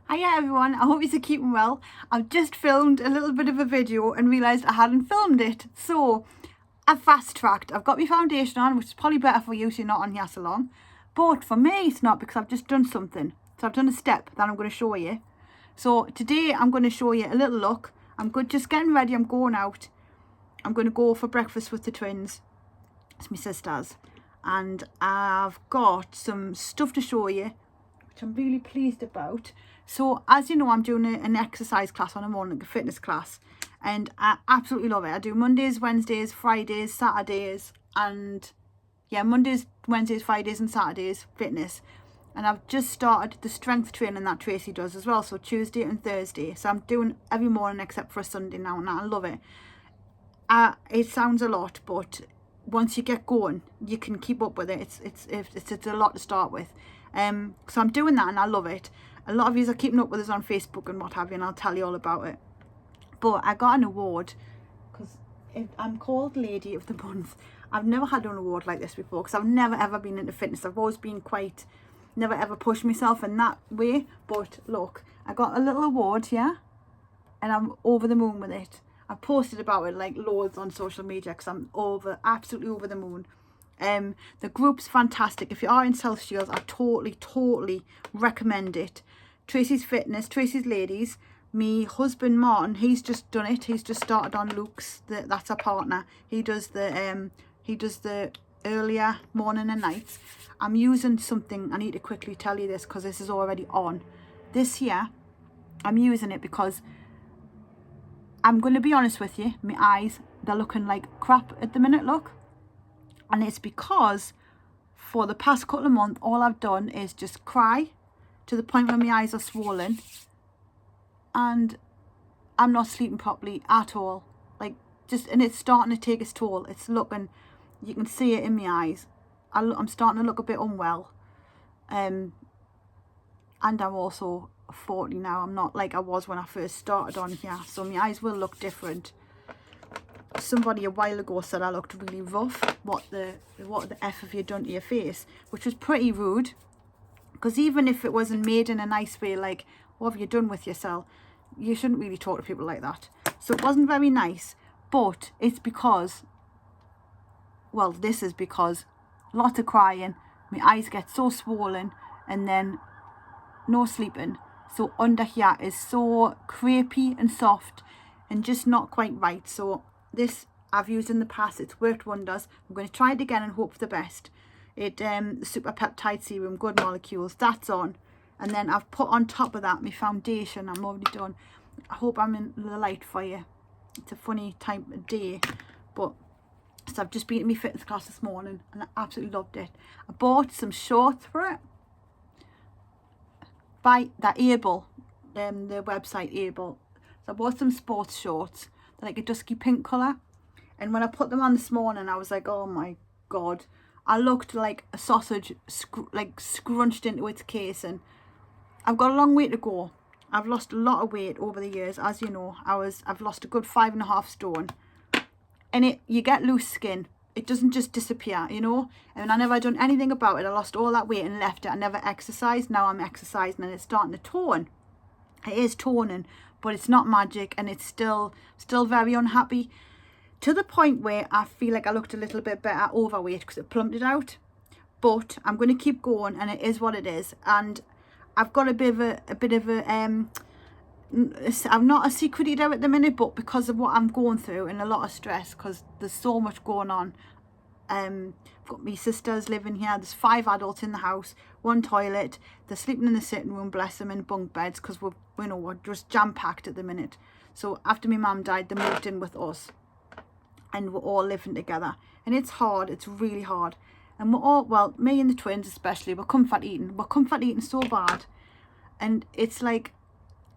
Hiya everyone, I hope you're keeping well. I've just filmed a little bit of a video and realised I hadn't filmed it. So I've fast tracked. I've got my foundation on, which is probably better for you so you're not on here so long. But for me it's not, because I've just done something. So I've done a step that I'm going to show you. So today I'm going to show you a little look. I'm good, just getting ready, I'm going out. I'm going to go for breakfast with the twins. It's my sisters. And I've got some stuff to show you, which I'm really pleased about. So as you know, I'm doing an exercise class on a morning, like a fitness class, and I absolutely love it. I do Mondays, Wednesdays, Fridays, Saturdays, and yeah, Mondays, Wednesdays, Fridays and Saturdays fitness. And I've just started the strength training that Tracy does as well, so Tuesday and Thursday. So I'm doing every morning except for a Sunday now, and I love it. It sounds a lot, but once you get going you can keep up with it. It's a lot to start with. So I'm doing that and I love it. A lot of you are keeping up with us on Facebook and what have you, and I'll tell you all about it. But I got an award because I'm called Lady of the Month. I've never had an award like this before because I've never ever been into fitness. I've always been quite, never ever pushed myself in that way. But look, I got a little award here and I'm over the moon with it. I've posted about it like loads on social media because I'm absolutely over the moon. The group's fantastic. If you are in South Shields, I totally recommend it. Tracy's Fitness, Tracy's Ladies. Me husband Martin, he's just done it. He's just started on Luke's. That's our partner. He does the earlier morning and nights. I'm using something. I need to quickly tell you this because this is already on. This here, I'm using it because I'm going to be honest with you. My eyes, they're looking like crap at the minute. Look. And it's because for the past couple of months, all I've done is just cry to the point where my eyes are swollen. And I'm not sleeping properly at all. And it's starting to take its toll. It's looking, you can see it in my eyes. I'm starting to look a bit unwell. And I'm also 40 now. I'm not like I was when I first started on here. So my eyes will look different. Somebody a while ago said I looked really rough. What the F have you done to your face? Which was pretty rude, because even if it wasn't made in a nice way, like, what have you done with yourself? You shouldn't really talk to people like that. So it wasn't very nice, but it's because, well, this is because lots of crying, my eyes get so swollen, and then no sleeping. So under here is so crepey and soft and just not quite right. So this I've used in the past, it's worked wonders. I'm going to try it again and hope for the best. The super peptide serum, good molecules, that's on. And then I've put on top of that my foundation. I'm already done. I hope I'm in the light for you. It's a funny time of day, but so I've just been to my fitness class this morning and I absolutely loved it. I bought some shorts for it by that Able, the website Able. So I bought some sports shorts. They're like a dusky pink colour, and when I put them on this morning I was like, oh my god, I looked like a sausage scrunched into its case. And I've got a long way to go. I've lost a lot of weight over the years, as you know. I've lost a good 5.5 stone, and you get loose skin. It doesn't just disappear, you know. And I never done anything about it. I lost all that weight and left it. I never exercised. Now I'm exercising and it's starting to tone. It is toning, but it's not magic, and it's still very unhappy, to the point where I feel like I looked a little bit better overweight because it plummeted out. But I'm going to keep going, and it is what it is. And I've got a bit of a I'm not a secret eater at the minute, but because of what I'm going through and a lot of stress, because there's so much going on. I've got my sisters living here. There's 5 adults in the house, 1 toilet. They're sleeping in the sitting room, bless them, in bunk beds, because we're just jam-packed at the minute. So after my mum died, they moved in with us, and we're all living together, and it's hard. It's really hard. And we're all, well, me and the twins especially, we're comfort eating so bad. And it's like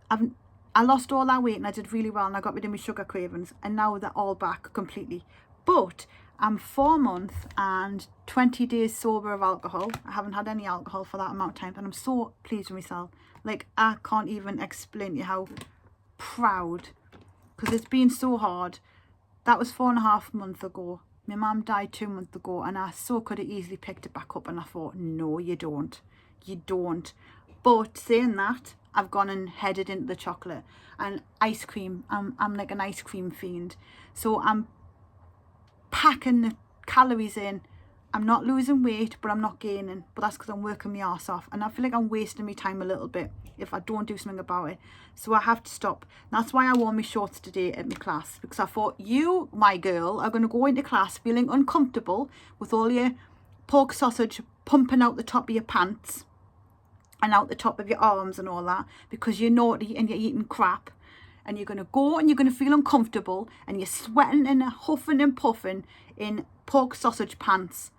I lost all that weight and I did really well, and I got rid of my sugar cravings, and now they're all back completely. But I'm 4 months and 20 days sober of alcohol. I haven't had any alcohol for that amount of time, and I'm so pleased with myself. Like, I can't even explain to you how proud, because it's been so hard. That was 4.5 months ago. My mum died 2 months ago, and I so could have easily picked it back up, and I thought, no, you don't. But saying that, I've gone and headed into the chocolate. And ice cream, I'm like an ice cream fiend. So I'm packing the calories in. I'm not losing weight, but I'm not gaining. But that's because I'm working my arse off. And I feel like I'm wasting my time a little bit if I don't do something about it. So I have to stop. That's why I wore my shorts today at my class. Because I thought, you, my girl, are going to go into class feeling uncomfortable with all your pork sausage pumping out the top of your pants and out the top of your arms and all that, because you're naughty and you're eating crap. And you're going to go and you're going to feel uncomfortable and you're sweating and huffing and puffing in pork sausage pants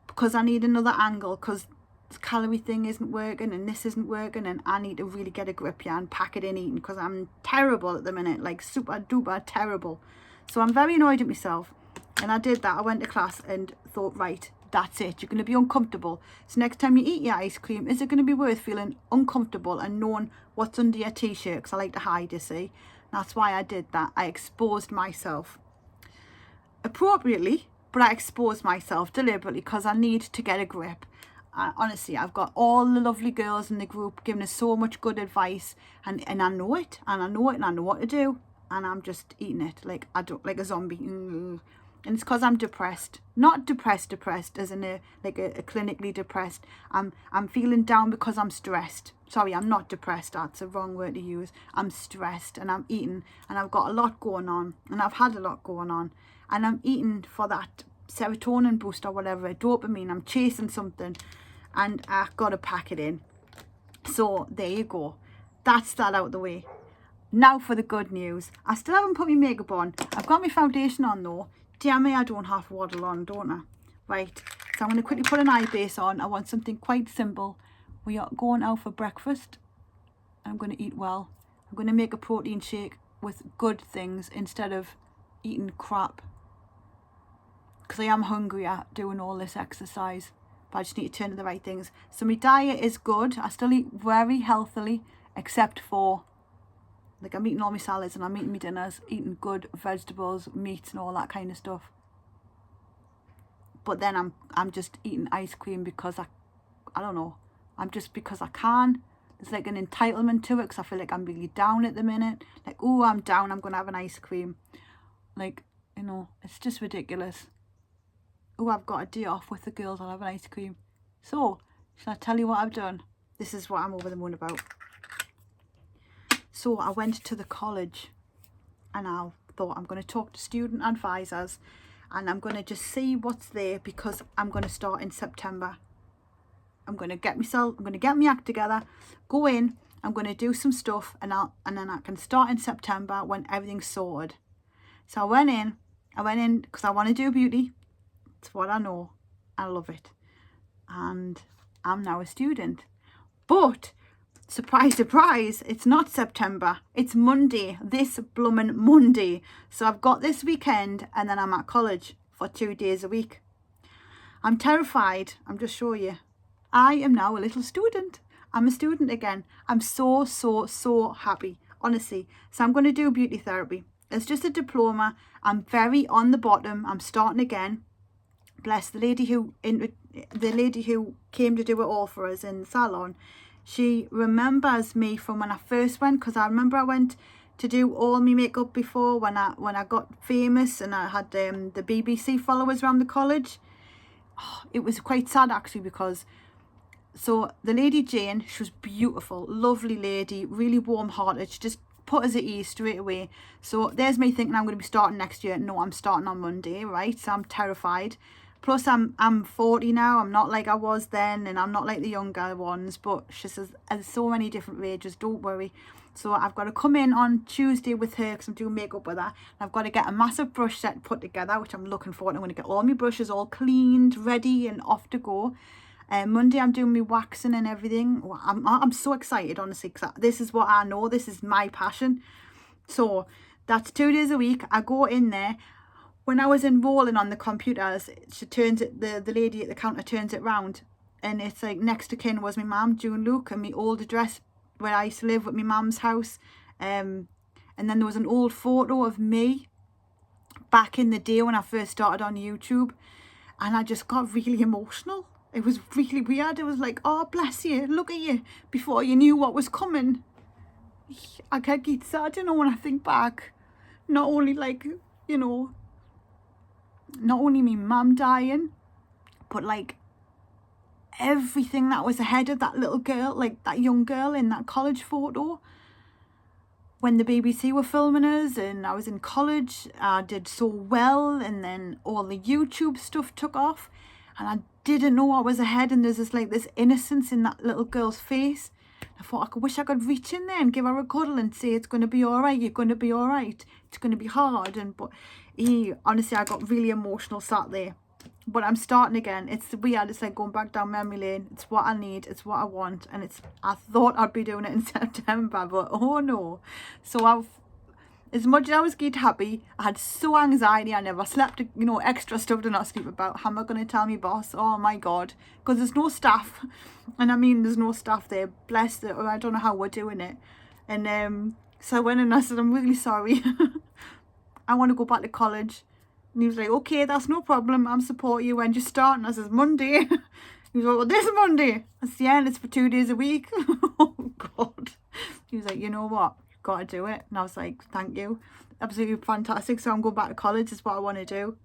because I need another angle, because the calorie thing isn't working and this isn't working, and I need to really get a grip here and pack it in eating, because I'm terrible at the minute, like super duper terrible. So I'm very annoyed at myself, and I did that. I went to class and thought, right, that's it, you're going to be uncomfortable. So next time you eat your ice cream, is it going to be worth feeling uncomfortable and knowing what's under your t-shirt? Because I like to hide, you see. That's why I did that. I exposed myself appropriately, but I exposed myself deliberately because I need to get a grip. Honestly, I've got all the lovely girls in the group giving us so much good advice, and I know it, and I know it, and I know what to do, and I'm just eating it like I don't, like a zombie. And it's because I'm depressed. Not depressed as in a clinically depressed. I'm feeling down because I'm stressed. Sorry, I'm not depressed. That's a wrong word to use. I'm stressed and I'm eating, and I've got a lot going on, and I've had a lot going on, and I'm eating for that serotonin boost or whatever, dopamine. I'm chasing something, and I've got to pack it in. So there you go. That's that out the way. Now for the good news. I still haven't put my makeup on. I've got my foundation on though. Damn me, I don't have to waddle on, don't I? Right, so I'm going to quickly put an eye base on. I want something quite simple. We are going out for breakfast. I'm going to eat well. I'm going to make a protein shake with good things instead of eating crap, because I am hungrier doing all this exercise. But I just need to turn to the right things. So my diet is good. I still eat very healthily, except for, like, I'm eating all my salads and I'm eating my dinners, eating good vegetables, meats and all that kind of stuff. But then I'm just eating ice cream because I don't know. I'm just, because I can. There's like an entitlement to it, because I feel like I'm really down at the minute. Like, oh, I'm down, I'm going to have an ice cream. Like, you know, it's just ridiculous. Oh, I've got a day off with the girls, I'll have an ice cream. So, shall I tell you what I've done? This is what I'm over the moon about. So I went to the college and I thought, I'm going to talk to student advisors and I'm going to just see what's there, because I'm going to start in September. I'm going to get my act together, go in, I'm going to do some stuff, and then I can start in September when everything's sorted. So I went in because I want to do beauty. It's what I know. I love it. And I'm now a student. But surprise, surprise, it's not September. It's Monday, this blooming Monday. So I've got this weekend and then I'm at college for 2 days a week. I'm terrified. I'm just showing you. I am now a little student. I'm a student again. I'm so happy, honestly. So I'm going to do beauty therapy. It's just a diploma. I'm very on the bottom. I'm starting again. Bless the lady who came to do it all for us in the salon. She remembers me from when I first went, because I remember I went to do all my makeup before when I got famous, and I had the BBC followers around the college. Oh, it was quite sad actually, because so the lady Jane, she was beautiful, lovely lady, really warm-hearted. She just put us at ease straight away. So there's me thinking I'm going to be starting next year. No, I'm starting on Monday, right? So I'm terrified. Plus I'm 40 now. I'm not like I was then, and I'm not like the younger ones, but she says there's so many different ranges, don't worry. So I've got to come in on Tuesday with her, because I'm doing makeup with her, and I've got to get a massive brush set put together, which I'm looking forward to. I'm going to get all my brushes all cleaned, ready and off to go. Monday I'm doing my waxing and everything. I'm so excited, honestly, because this is what I know. This is my passion. So that's 2 days a week. I go in there. When I was enrolling on the computers, she turns it, the lady at the counter turns it round, and it's like next to kin was my mum, June Luke, and my old address where I used to live with my mum's house. And then there was an old photo of me back in the day when I first started on YouTube, and I just got really emotional. It was really weird. It was like, oh, bless you, look at you, before you knew what was coming. I get sad, you know, when I think back. Not only like, you know, not only me mum dying, but like everything that was ahead of that little girl, like that young girl in that college photo. When the BBC were filming us and I was in college, I did so well, and then all the YouTube stuff took off and I didn't know what was ahead, and there's this innocence in that little girl's face. I thought I wish I could reach in there and give her a cuddle and say, it's going to be all right, you're going to be all right, it's going to be hard. But honestly, I got really emotional sat there. But I'm starting again. It's weird. It's like going back down memory lane. It's what I need. It's what I want. And I thought I'd be doing it in September, but oh no. So as much as I was getting happy, I had so anxiety. I never slept, you know, extra stuff to not sleep about. How am I going to tell me boss? Oh my God. Because there's no staff. And I mean, there's no staff there. Bless them. I don't know how we're doing it. And so I went and I said, I'm really sorry. I want to go back to college. And he was like, okay, that's no problem. I'll support you when you start. And I says, Monday. He was like, well, this Monday. I said, yeah, and it's for 2 days a week. Oh, God. He was like, you know what? You've got to do it. And I was like, thank you. Absolutely fantastic. So I'm going back to college. Is what I want to do.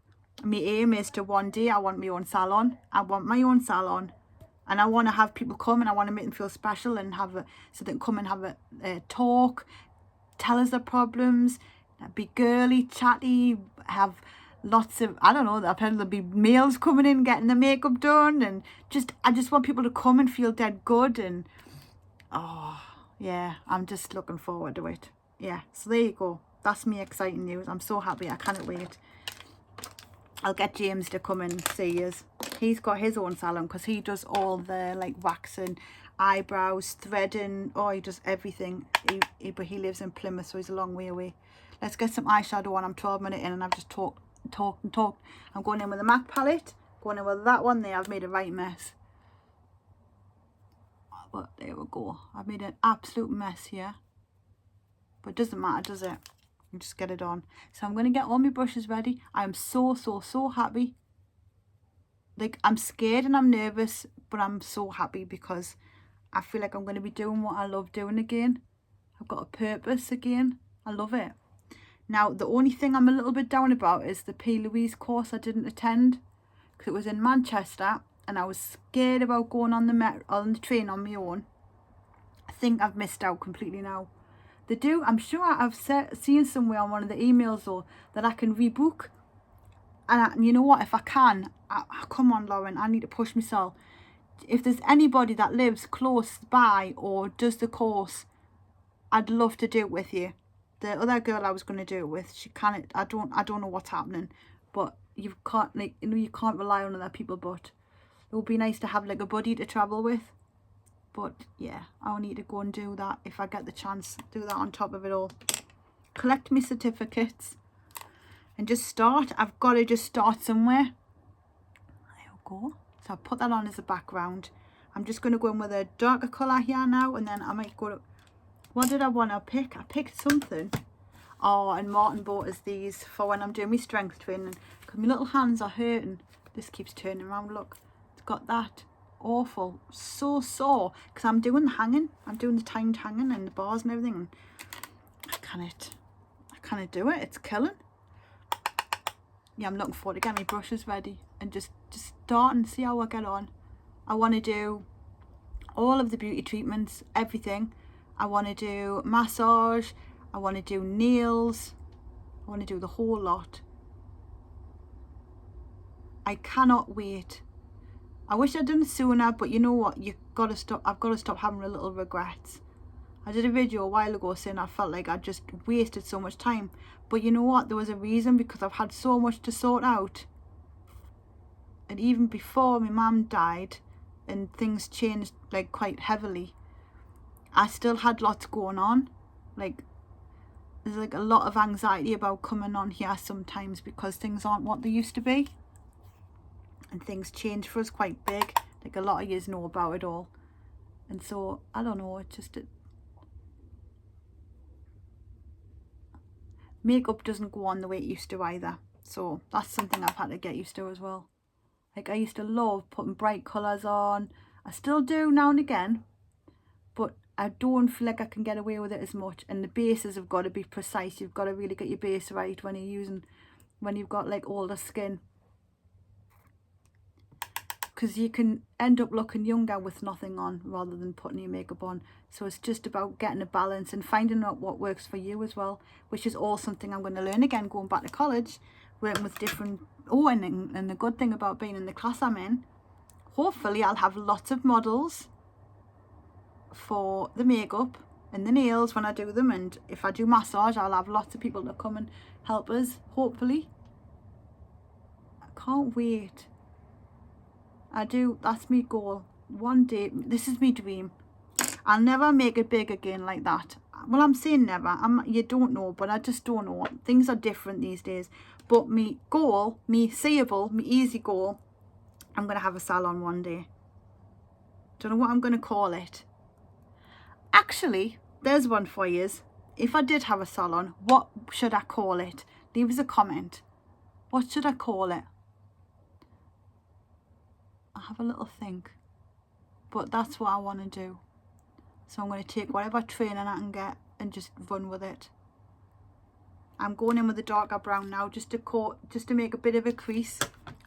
My aim is to one day, I want my own salon. I want my own salon. And I want to have people come and I want to make them feel special and so they can come and have a talk, tell us their problems, be girly, chatty, have lots of, I don't know, I've heard there'll be males coming in getting their makeup done, and I just want people to come and feel dead good. And oh yeah, I'm just looking forward to it. Yeah, so there you go. That's me exciting news. I'm so happy. I can't wait. I'll get James to come and see us. He's got his own salon because he does all the like waxing, eyebrows, threading. Oh, he does everything. But he lives in Plymouth, so he's a long way away. Let's get some eyeshadow on. I'm 12 minutes in and I've just talked. I'm going in with a MAC palette. Going in with that one there. I've made a right mess. But there we go. I've made an absolute mess here. But it doesn't matter, does it? You just get it on. So I'm going to get all my brushes ready. I'm so happy. Like, I'm scared and I'm nervous, but I'm so happy because I feel like I'm going to be doing what I love doing again. I've got a purpose again. I love it. Now, the only thing I'm a little bit down about is the P. Louise course I didn't attend because it was in Manchester and I was scared about going on the train on my own. I think I've missed out completely now. They do, I'm sure I've seen somewhere on one of the emails though that I can rebook. And you know what, if I can, come on Lauren, I need to push myself. If there's anybody that lives close by or does the course, I'd love to do it with you. The other girl I was going to do it with, she can't, I don't know what's happening, but you can't, like, you know, you can't rely on other people, but it would be nice to have like a buddy to travel with. But yeah, I'll need to go and do that if I get the chance. Do that on top of it all. Collect my certificates and just start. I've got to just start somewhere. There we go. So I'll put that on as a background. I'm just going to go in with a darker colour here now, and then I might go to, what did I want to pick? I picked something. Oh, and Martin bought us these for when I'm doing my strength training. Because my little hands are hurting. This keeps turning around, look. It's got that. Awful. So sore. Because I'm doing the hanging. I'm doing the timed hanging and the bars and everything. And I can't do it. It's killing. Yeah, I'm looking forward to getting my brushes ready. And just start and see how I get on. I want to do all of the beauty treatments. Everything. I want to do massage. I want to do nails. I want to do the whole lot. I cannot wait. I wish I'd done it sooner, but you know what? I've got to stop having a little regrets. I did a video a while ago saying I felt like I just wasted so much time. But you know what? There was a reason, because I've had so much to sort out. And even before my mum died and things changed like quite heavily, I still had lots going on. Like, there's like a lot of anxiety about coming on here sometimes because things aren't what they used to be. And things change for us quite big. Like, a lot of yous know about it all. And so, I don't know, it's just... makeup doesn't go on the way it used to either. So, that's something I've had to get used to as well. Like I used to love putting bright colours on. I still do now and again, but I don't feel like I can get away with it as much. And the bases have got to be precise. You've got to really get your base right when you've got like older skin. Because you can end up looking younger with nothing on rather than putting your makeup on. So it's just about getting a balance and finding out what works for you as well, which is all something I'm going to learn again going back to college, working with different... Oh, and the good thing about being in the class I'm in, hopefully I'll have lots of models for the makeup and the nails when I do them. And if I do massage, I'll have lots of people to come and help us, hopefully. I can't wait. That's my goal. One day, this is my dream. I'll never make it big again like that. Well, I'm saying never. You don't know, but I just don't know. Things are different these days. But me goal, me seeable, me easy goal, I'm going to have a salon one day. Don't know what I'm going to call it. Actually, there's one for you. If I did have a salon, what should I call it? Leave us a comment. What should I call it? I'll have a little think. But that's what I want to do. So I'm going to take whatever training I can get and just run with it. I'm going in with a darker brown now just to make a bit of a crease.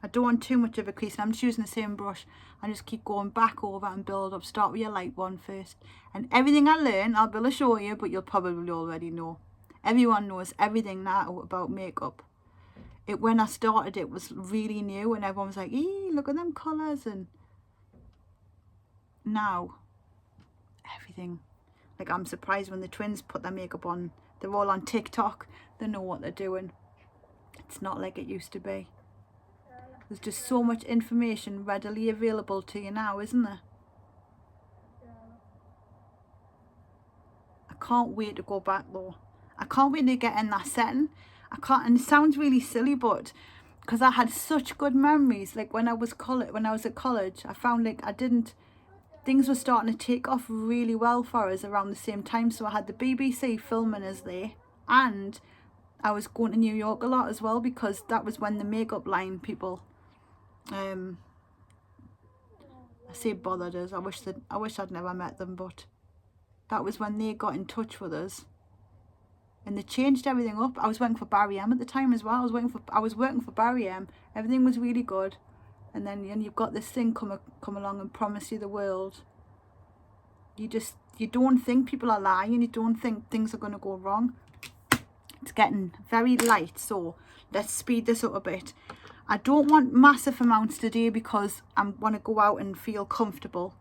I don't want too much of a crease. I'm just using the same brush. I just keep going back over and build up. Start with your light one first. And everything I learn, I'll be able to show you, but you'll probably already know. Everyone knows everything now about makeup. When I started, it was really new and everyone was like, ee, look at them colours. And now, everything. Like, I'm surprised when the twins put their makeup on. They're all on TikTok. They know what they're doing. It's not like it used to be. There's just so much information readily available to you now, isn't there? I can't wait to go back though. I can't wait to get in that setting. And it sounds really silly, but because I had such good memories, like when I was at college, I found like things were starting to take off really well for us around the same time. So I had the BBC filming us there, and I was going to New York a lot as well, because that was when the makeup line people, I say bothered us. I wish I'd never met them, but that was when they got in touch with us. And they changed everything up. I was working for Barry M at the time as well. I was working for Barry M. Everything was really good. And then you've got this thing come along and promise you the world. You don't think people are lying. You don't think things are going to go wrong. It's getting very light, so let's speed this up a bit. I don't want massive amounts today because I want to go out and feel comfortable.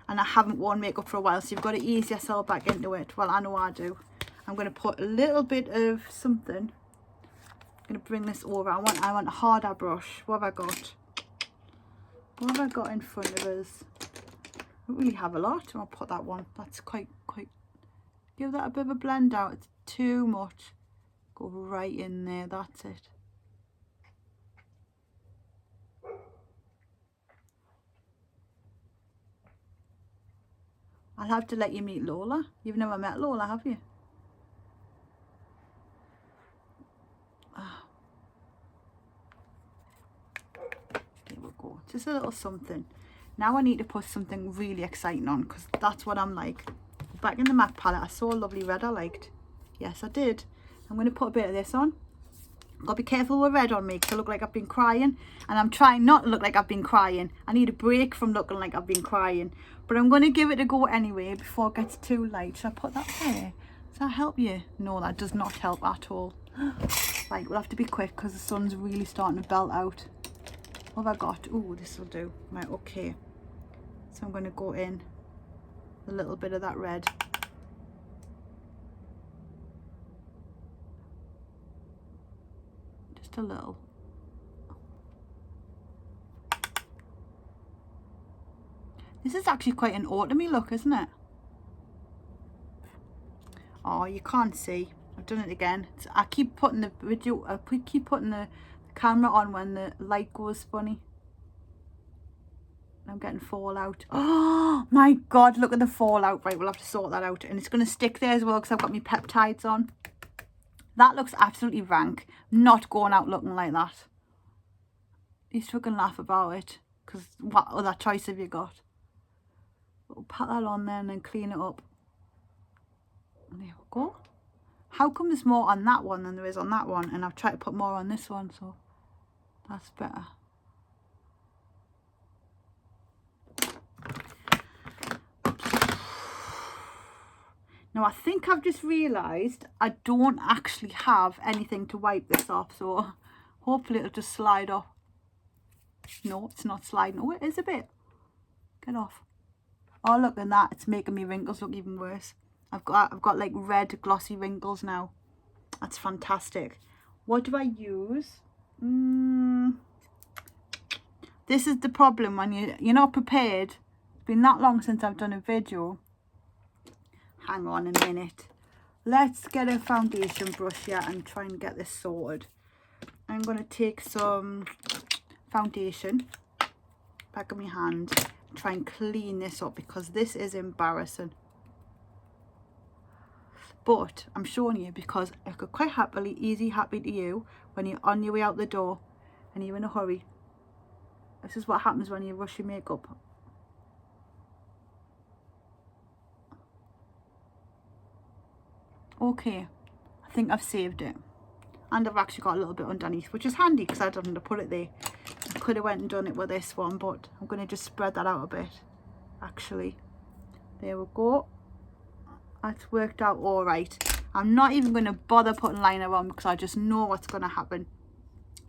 And I haven't worn makeup for a while, so you've got to ease yourself back into it. Well, I know I do. I'm going to put a little bit of something. I'm going to bring this over. I want a harder brush. What have I got? What have I got in front of us? I don't really have a lot. I'll put that one. That's quite. Give that a bit of a blend out. It's too much. Go right in there. That's it. I'll have to let you meet Lola. You've never met Lola, have you? There we go. Just a little something. Now I need to put something really exciting on, because that's what I'm like. Back in the MAC palette, I saw a lovely red I liked. Yes, I did. I'm going to put a bit of this on. Got to be careful with red on me, because I look like I've been crying. And I'm trying not to look like I've been crying. I need a break from looking like I've been crying. But I'm going to give it a go anyway before it gets too light. Should I put that there? Does that help you? No, that does not help at all. Right, we'll have to be quick because the sun's really starting to belt out. What have I got? Oh, this will do. Right, okay. So I'm going to go in a little bit of that red. Just a little. This is actually quite an autumny look, isn't it? Oh, you can't see. I've done it again. I keep putting the video, keep putting the camera on when the light goes funny. I'm getting fallout. Oh my god, look at the fallout. Right, we'll have to sort that out. And it's going to stick there as well because I've got my peptides on. That looks absolutely rank. Not going out looking like that. At least we can laugh about it, because what other choice have you got? We'll pat that on there and then clean it up. And there we go. How come there's more on that one than there is on that one? And I've tried to put more on this one, so that's better. Now I think I've just realised I don't actually have anything to wipe this off, so hopefully it'll just slide off. No, it's not sliding. Oh, it is a bit. Get off. Oh, look at that. It's making me wrinkles look even worse. I've got like red glossy wrinkles now. That's fantastic. What do I use? This is the problem when you're not prepared. It's been that long since I've done a video. Hang on a minute. Let's get a foundation brush here and try and get this sorted. I'm going to take some foundation back of my hand and try and clean this up, because this is embarrassing. But I'm showing you because I could quite happily, happy to you, when you're on your way out the door and you're in a hurry. This is what happens when you rush your makeup. Okay, I think I've saved it. And I've actually got a little bit underneath, which is handy because I didn't put it there. I could have went and done it with this one, but I'm going to just spread that out a bit, actually. There we go. That's worked out all right. I'm not even going to bother putting liner on because I just know what's going to happen.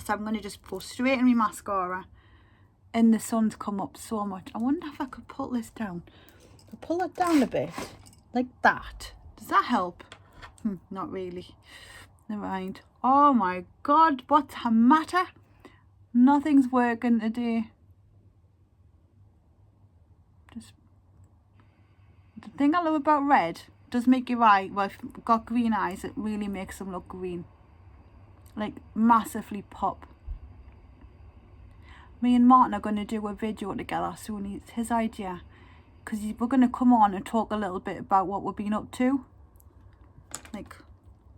So I'm going to just go straight in my mascara. And the sun's come up so much. I wonder if I could pull this down. I'll pull it down a bit, like that. Does that help? Not really. Never mind. Oh my God, what's the matter? Nothing's working today. Just the thing I love about red, does make your eye, well, if you've got green eyes, it really makes them look green. Like massively pop. Me and Martin are going to do a video together soon. It's his idea. Because we're going to come on and talk a little bit about what we've been up to. Like,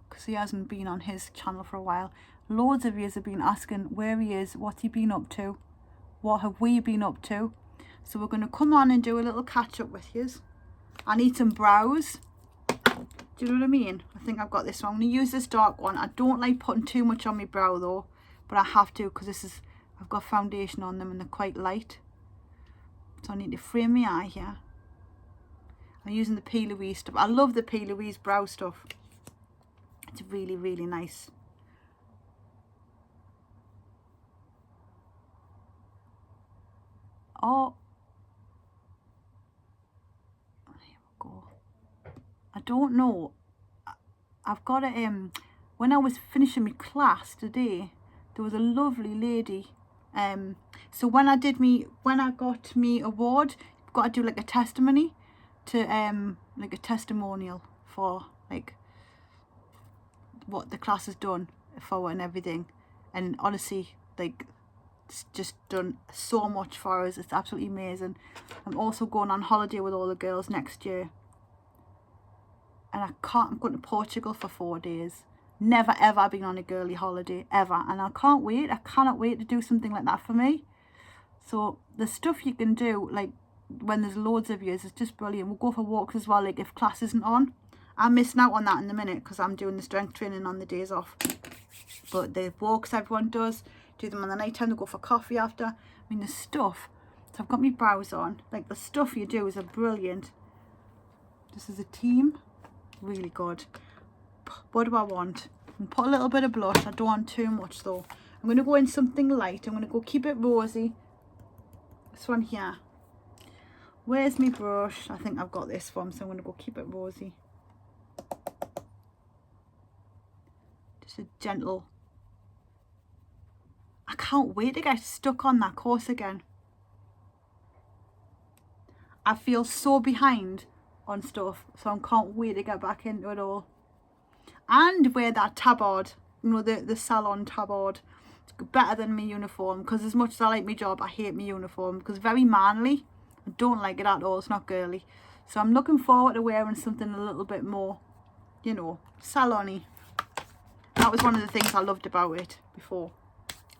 because he hasn't been on his channel for a while. Loads of you have been asking where he is, what's he been up to, what have we been up to. So we're going to come on and do a little catch up with you. I need some brows. Do you know what I mean? I think I've got this one. I'm going to use this dark one. I don't like putting too much on my brow though, but I have to because this is, I've got foundation on them and they're quite light. So I need to frame my eye here. I'm using the P. Louise stuff. I love the P. Louise brow stuff. It's really, really nice. Oh. Here we go. I don't know. I've got a, when I was finishing my class today, there was a lovely lady. So when I got me award, you've got to do like a testimony to, like a testimonial for like what the class has done for and everything. And honestly, like, it's just done so much for us. It's absolutely amazing. I'm also going on holiday with all the girls next year. And I'm going to Portugal for 4 days. Never ever been on a girly holiday, ever. And I can't wait. I cannot wait to do something like that for me. So the stuff you can do, like, when there's loads of you, is just brilliant. We'll go for walks as well, like, if class isn't on. I'm missing out on that in a minute because I'm doing the strength training on the days off. But the walks everyone does, do them on the night time, they go for coffee after. I mean, the stuff. So I've got my brows on. Like, the stuff you do is a brilliant. This is a team. Really good. What do I want? I'm put a little bit of blush. I don't want too much though. I'm going to go in something light. I'm going to go keep it rosy. This one here. Where's my brush? I think I've got this one, so I'm going to go keep it rosy. Just a gentle. I can't wait to get stuck on that course again. I feel so behind on stuff, so I can't wait to get back into it all. And wear that tabard, you know, the salon tabard. It's better than my uniform, because as much as I like my job, I hate my uniform because it's very manly. I don't like it at all. It's not girly. So I'm looking forward to wearing something a little bit more, you know, salon-y. That was one of the things I loved about it before.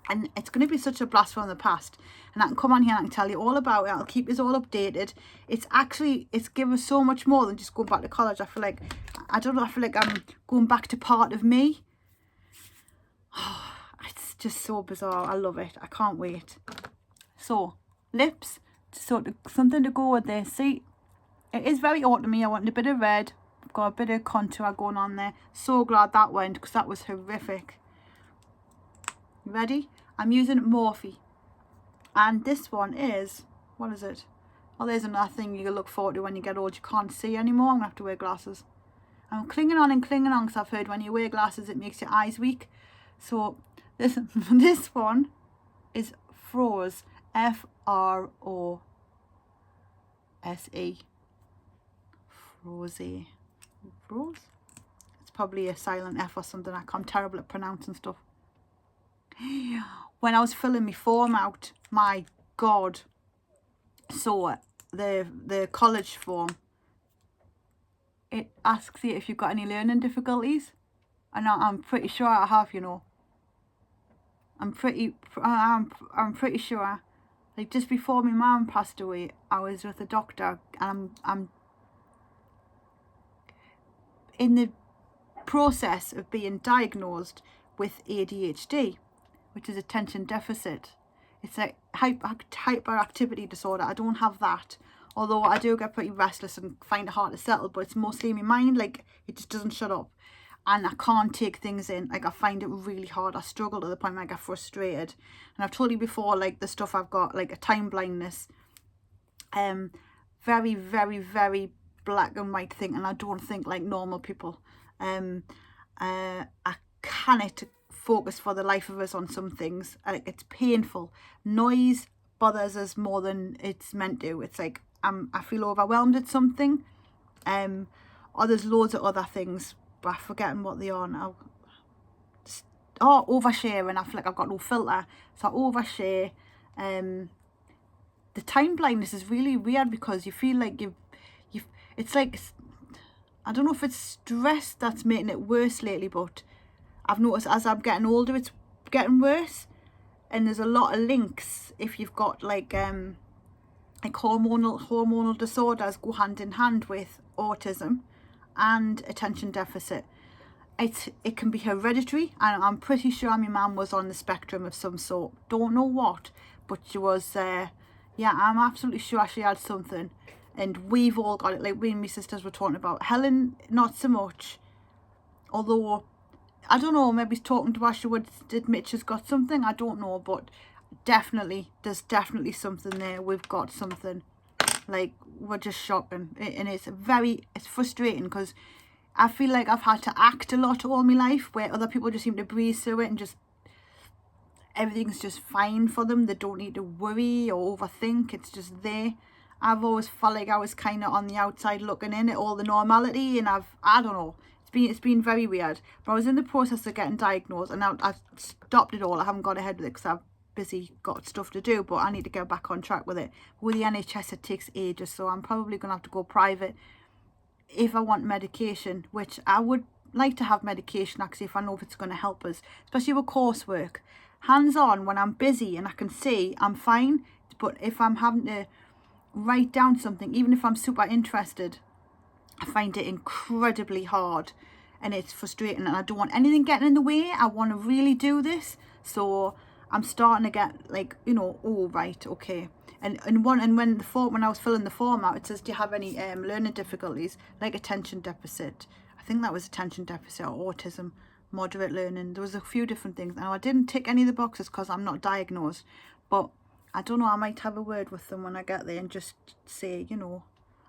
And it's going to be such a blast from the past. And I can come on here and I can tell you all about it. I'll keep you all updated. It's given so much more than just going back to college. I feel like, I don't know, I feel like I'm going back to part of me. Oh, it's just so bizarre. I love it. I can't wait. So, lips, sort of something to go with this. See, it is very autumny. I wanted a bit of red. I've got a bit of contour going on there. So glad that went, because that was horrific. You ready? I'm using Morphe. And this one is, what is it? Oh, there's another thing you look forward to when you get old. You can't see anymore. I'm going to have to wear glasses. I'm clinging on because I've heard when you wear glasses it makes your eyes weak. So this one is Frose. Frose. Frose. Frose? It's probably a silent F or something. I'm terrible at pronouncing stuff. When I was filling my form out, my God. So the college form, it asks you if you've got any learning difficulties. And I'm pretty sure I have, you know. I'm pretty sure. Like just before my mum passed away, I was with a doctor, and I'm in the process of being diagnosed with ADHD, which is attention deficit. It's a hyperactivity disorder. I don't have that, although I do get pretty restless and find it hard to settle, but it's mostly in my mind. Like, it just doesn't shut up, and I can't take things in. Like, I find it really hard. I struggle to the point where I get frustrated. And I've told you before, like, the stuff I've got, like a time blindness, very, very, very black and white thinking. I don't think like normal people. I cannot focus for the life of us on some things. It's painful. Noise bothers us more than it's meant to. It's like I feel overwhelmed at something. Or there's loads of other things, but I'm forgetting what they are now. Oversharing. I feel like I've got no filter, so I overshare. The time blindness is really weird because you feel like it's like, I don't know if it's stress that's making it worse lately, but I've noticed as I'm getting older it's getting worse. And there's a lot of links if you've got like hormonal disorders go hand in hand with autism and attention deficit. It can be hereditary, and I'm pretty sure my mum was on the spectrum of some sort. Don't know what, but she was yeah, I'm absolutely sure she had something. And we've all got it. Like, we and my sisters were talking about. Helen, not so much. Although, I don't know, maybe talking to her, she would admit she's got something. I don't know, but definitely, there's definitely something there. We've got something. Like, we're just shocking. And it's frustrating because I feel like I've had to act a lot all my life, where other people just seem to breeze through it and just, everything's just fine for them. They don't need to worry or overthink. It's just there. I've always felt like I was kind of on the outside looking in at all the normality, and I don't know, it's been very weird. But I was in the process of getting diagnosed, and now I've stopped it all. I haven't got ahead with it because I've busy got stuff to do, but I need to get back on track with it. With the NHS it takes ages, so I'm probably gonna have to go private if I want medication, which I would like to have medication actually if I know if it's going to help us, especially with coursework. Hands on, when I'm busy and I can see, I'm fine, but if I'm having to write down something, even if I'm super interested, I find it incredibly hard, and it's frustrating, and I don't want anything getting in the way. I want to really do this, so I'm starting to get like, you know, oh right, okay. And when I was filling the form out, it says, do you have any learning difficulties, like attention deficit? I think that was attention deficit or autism, moderate learning. There was a few different things. Now, I didn't tick any of the boxes because I'm not diagnosed, but I don't know, I might have a word with them when I get there and just say, you know,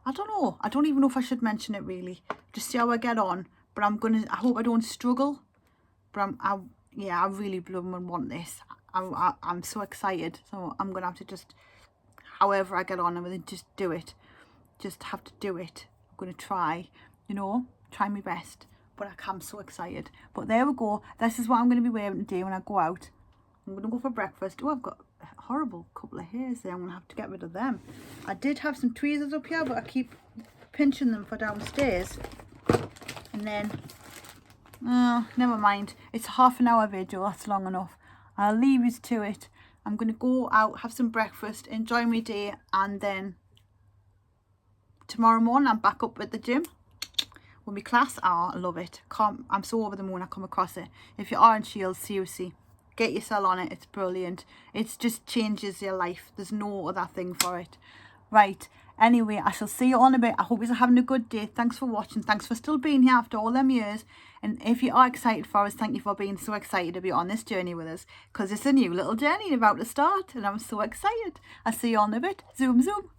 I don't know. I don't even know if I should mention it really. Just see how I get on. But I hope I don't struggle. But I really blooming want this. I'm so excited. So I'm going to have to just, however I get on, I'm going to just do it. Just have to do it. I'm going to try, you know, try my best. But I'm so excited. But there we go. This is what I'm going to be wearing today when I go out. I'm going to go for breakfast. Oh, I've got a horrible couple of hairs there. I'm going to have to get rid of them. I did have some tweezers up here, but I keep pinching them for downstairs. And then, never mind. It's a half an hour video. That's long enough. I'll leave you to it. I'm going to go out, have some breakfast, enjoy my day, and then tomorrow morning I'm back up at the gym with my class. Oh, I love it. I'm so over the moon I come across it. If you are in Shields, seriously, get yourself on it. It's brilliant. It just changes your life. There's no other thing for it. Right, anyway, I shall see you all in a bit. I hope you're having a good day. Thanks for watching. Thanks for still being here after all them years. And if you are excited for us, thank you for being so excited to be on this journey with us, because it's a new little journey about to start and I'm so excited. I'll see you all in a bit. Zoom, zoom.